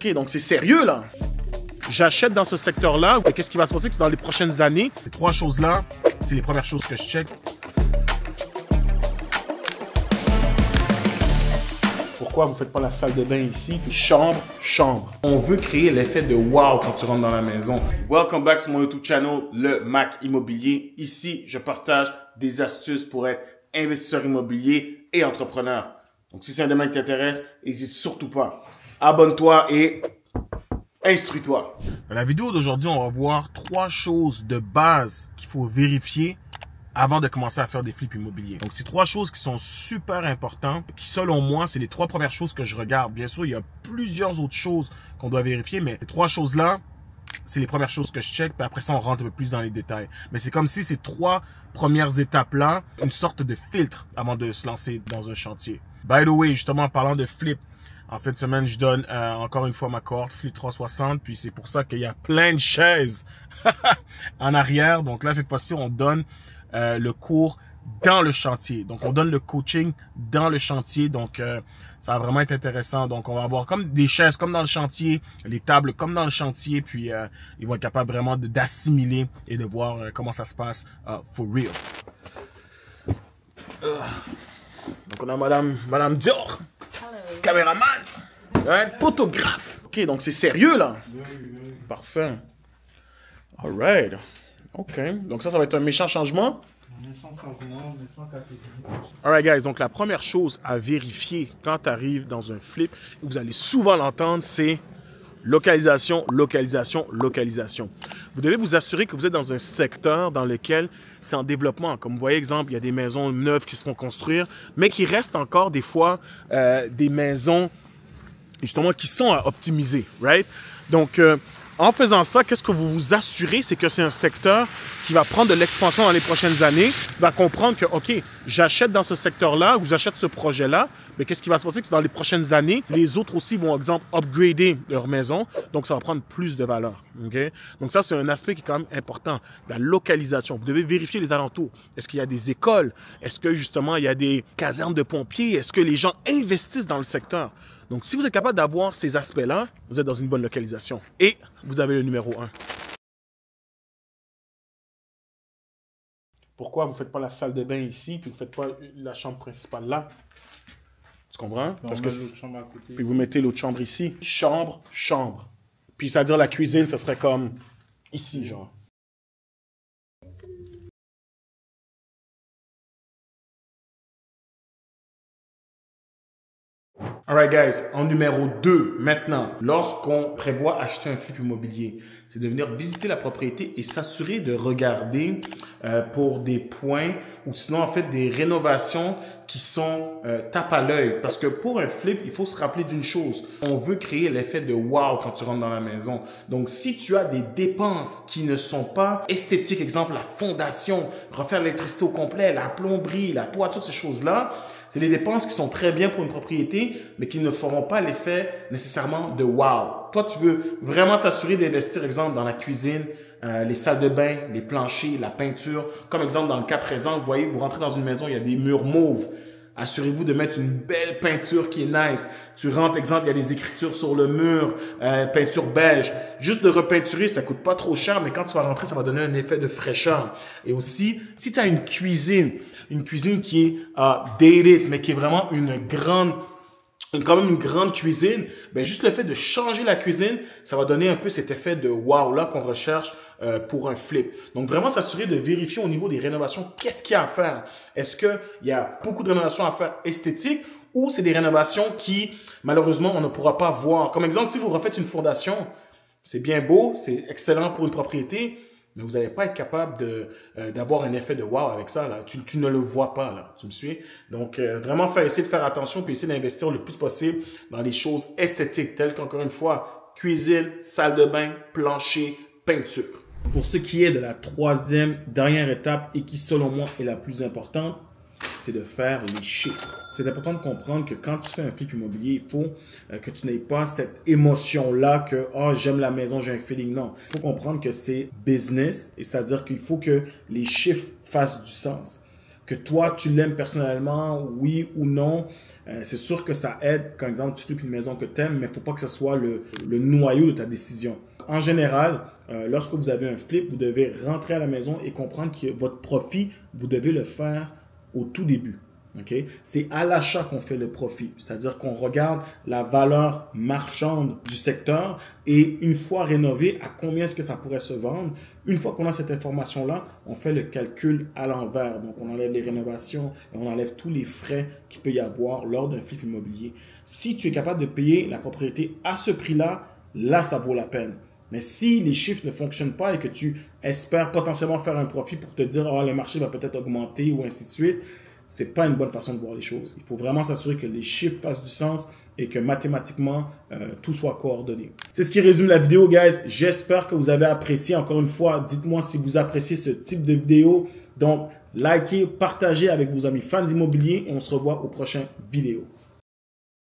OK, donc c'est sérieux, là. J'achète dans ce secteur-là. Et qu'est-ce qui va se passer? Que dans les prochaines années, ces trois choses-là, c'est les premières choses que je check. Pourquoi vous ne faites pas la salle de bain ici? Chambre, chambre. On veut créer l'effet de wow quand tu rentres dans la maison. Welcome back sur mon YouTube channel, le Mac Immobilier. Ici, je partage des astuces pour être investisseur immobilier et entrepreneur. Donc, si c'est un domaine qui t'intéresse, n'hésite surtout pas. Abonne-toi et instruis-toi. Dans la vidéo d'aujourd'hui, on va voir trois choses de base qu'il faut vérifier avant de commencer à faire des flips immobiliers. Donc, c'est trois choses qui sont super importantes, qui selon moi, c'est les trois premières choses que je regarde. Bien sûr, il y a plusieurs autres choses qu'on doit vérifier, mais les trois choses-là, c'est les premières choses que je check, puis après ça, on rentre un peu plus dans les détails. Mais c'est comme si ces trois premières étapes-là, une sorte de filtre avant de se lancer dans un chantier. By the way, justement, en parlant de flip, en fin de semaine, je donne encore une fois ma cohorte Flip 360, puis c'est pour ça qu'il y a plein de chaises en arrière. Donc là, cette fois-ci, on donne le cours dans le chantier. Donc, on donne le coaching dans le chantier. Donc, ça va vraiment être intéressant. Donc, on va avoir comme des chaises comme dans le chantier, les tables comme dans le chantier. Puis, ils vont être capables vraiment d'assimiler et de voir comment ça se passe for real. Donc, on a Madame Dior, caméraman, photographe. OK, donc c'est sérieux, là? Parfait. All right. OK. Donc ça va être un méchant changement. Alright guys, donc la première chose à vérifier quand tu arrives dans un flip, vous allez souvent l'entendre, c'est localisation, localisation, localisation. Vous devez vous assurer que vous êtes dans un secteur dans lequel c'est en développement. Comme vous voyez, exemple, il y a des maisons neuves qui se font construire, mais qui restent encore des fois des maisons justement qui sont à optimiser, right? Donc, en faisant ça, qu'est-ce que vous vous assurez? C'est que c'est un secteur qui va prendre de l'expansion dans les prochaines années, va comprendre que, OK, j'achète dans ce secteur-là ou j'achète ce projet-là, mais qu'est-ce qui va se passer? Que dans les prochaines années, les autres aussi vont, exemple, upgrader leur maison, donc ça va prendre plus de valeur. OK? Donc ça, c'est un aspect qui est quand même important, la localisation. Vous devez vérifier les alentours. Est-ce qu'il y a des écoles? Est-ce que, justement, il y a des casernes de pompiers? Est-ce que les gens investissent dans le secteur? Donc, si vous êtes capable d'avoir ces aspects-là, vous êtes dans une bonne localisation. Et vous avez le numéro 1. Pourquoi vous ne faites pas la salle de bain ici, puis vous ne faites pas la chambre principale là? Tu comprends? Parce que chambre à côté, puis vous mettez l'autre chambre ici. Chambre, chambre. Puis, c'est-à-dire la cuisine, ça serait comme ici, genre. Alright guys, en numéro 2, maintenant, lorsqu'on prévoit acheter un flip immobilier, c'est de venir visiter la propriété et s'assurer de regarder pour des points ou sinon en fait des rénovations qui sont tape à l'œil. Parce que pour un flip, il faut se rappeler d'une chose. On veut créer l'effet de wow quand tu rentres dans la maison. Donc si tu as des dépenses qui ne sont pas esthétiques, exemple la fondation, refaire l'électricité au complet, la plomberie, la toiture, ces choses-là, c'est des dépenses qui sont très bien pour une propriété, mais qui ne feront pas l'effet nécessairement de wow. Toi, tu veux vraiment t'assurer d'investir, exemple, dans la cuisine, les salles de bain, les planchers, la peinture. Comme exemple, dans le cas présent, vous voyez, vous rentrez dans une maison, il y a des murs mauves. Assurez-vous de mettre une belle peinture qui est nice. Tu rentres, exemple, il y a des écritures sur le mur, peinture beige. Juste de repeinturer, ça coûte pas trop cher, mais quand tu vas rentrer, ça va donner un effet de fraîcheur. Et aussi, si tu as une cuisine qui est dated, mais qui est vraiment quand même une grande cuisine, ben juste le fait de changer la cuisine, ça va donner un peu cet effet de wow là qu'on recherche pour un flip. Donc vraiment s'assurer de vérifier au niveau des rénovations, qu'est-ce qu'il y a à faire? Est-ce qu'il y a beaucoup de rénovations à faire esthétiques ou c'est des rénovations qui, malheureusement, on ne pourra pas voir? Comme exemple, si vous refaites une fondation, c'est bien beau, c'est excellent pour une propriété, mais vous n'allez pas être capable d'avoir un effet de wow avec ça. Là. Tu ne le vois pas, là. Tu me suis? Donc, vraiment, essayer de faire attention puis essayer d'investir le plus possible dans les choses esthétiques, telles qu'encore une fois, cuisine, salle de bain, plancher, peinture. Pour ce qui est de la troisième, dernière étape et qui, selon moi, est la plus importante, c'est de faire les chiffres. C'est important de comprendre que quand tu fais un flip immobilier, il faut que tu n'aies pas cette émotion-là que « oh, j'aime la maison, j'ai un feeling ». Non, il faut comprendre que c'est business et c'est-à-dire qu'il faut que les chiffres fassent du sens. que toi, tu l'aimes personnellement, oui ou non. C'est sûr que ça aide quand, exemple, tu flippes une maison que tu aimes, mais il ne faut pas que ce soit le noyau de ta décision. En général, lorsque vous avez un flip, vous devez rentrer à la maison et comprendre que votre profit, vous devez le faire au tout début. Okay? C'est à l'achat qu'on fait le profit, c'est-à-dire qu'on regarde la valeur marchande du secteur et une fois rénové, à combien est-ce que ça pourrait se vendre. Une fois qu'on a cette information-là, on fait le calcul à l'envers. Donc, on enlève les rénovations et on enlève tous les frais qu'il peut y avoir lors d'un flip immobilier. Si tu es capable de payer la propriété à ce prix-là, là, ça vaut la peine. Mais si les chiffres ne fonctionnent pas et que tu espères potentiellement faire un profit pour te dire « oh, le marché va peut-être augmenter » ou ainsi de suite, c'est pas une bonne façon de voir les choses. Il faut vraiment s'assurer que les chiffres fassent du sens et que mathématiquement, tout soit coordonné. C'est ce qui résume la vidéo, guys. J'espère que vous avez apprécié. Encore une fois, dites-moi si vous appréciez ce type de vidéo. Donc, likez, partagez avec vos amis fans d'immobilier et on se revoit aux prochaines vidéos.